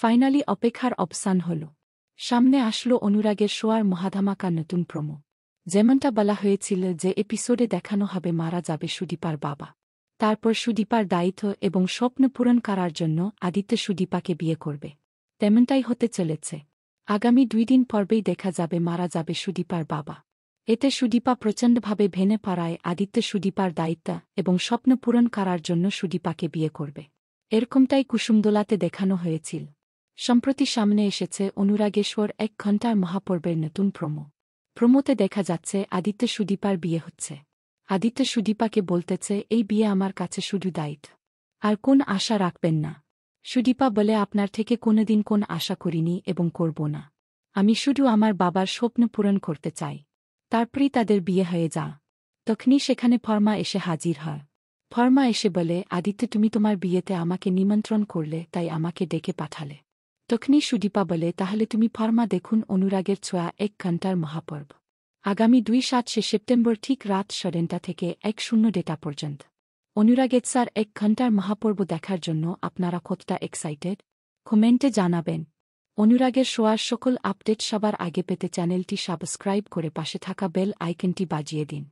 Finally অপেক্ষার অবসান হল। সামনে আসলো অনুরাগের শোয়ার মহাধামাকা নতুন প্রোমো। যেমনটা বলা হয়েছিল যে এপিসোডে দেখানো হবে মারা যাবে সুদীপার বাবা। তারপর সুদীপার দায়িত্ব এবং স্বপ্ন পূরণ করার জন্য আদিত্য সুদীপাকে বিয়ে করবে। তেমনটাই হতে চলেছে। আগামী 2 দিন পর্বেই দেখা যাবে মারা যাবে সুদীপার বাবা। এতে সুদীপা প্রচণ্ডভাবে ভেঙে পড়ায় আদিত্য সুদীপার দায়িত্ব এবং স্বপ্ন পূরণ করার জন্য সুদীপাকে বিয়ে করবে। এরকমটাই কুসুমদোলাতে দেখানো হয়েছিল। সম্প্রতি সামনে এসেছে অনুরাগেশ্বর 1 ঘণ্টার মহাপর্বের নতুন প্রোমো। প্রোমোতে দেখা যাচ্ছে আদিত্য সুদীপার বিয়ে হচ্ছে। আদিত্য সুদীপাকে বলতেছে এই বিয়ে আমার কাছে শুধু দায়িত্ব, আর কোন আশা রাখবেন না। সুদীপা বলে আপনার থেকে কোনোদিন কোন আশা করিনি এবং করব না। আমি শুধু আমার বাবার স্বপ্ন পূরণ করতে চাই। তারপরই তাদের বিয়ে হয়ে যা। তখনই সেখানে ফর্মা এসে হাজির হয়। ফর্মা এসে বলে আদিত্য তুমি তোমার বিয়েতে আমাকে নিমন্ত্রণ করলে তাই আমাকে ডেকে পাঠালে। তখনই সুদীপা বলে তাহলে তুমি ফর্মা দেখুন অনুরাগের ছোঁয়া 1 ঘণ্টার মহাপর্ব। আগামী 27 সেপ্টেম্বর ঠিক রাত 9টা থেকে 10টা পর্যন্ত। অনুরাগের স্যার 1 ঘণ্টার মহাপর্ব দেখার জন্য আপনারা কতটা এক্সাইটেড কমেন্টে জানাবেন। অনুরাগের শোয়ার সকল আপডেট সবার আগে পেতে চ্যানেলটি সাবস্ক্রাইব করে পাশে থাকা বেল আইকনটি বাজিয়ে দিন।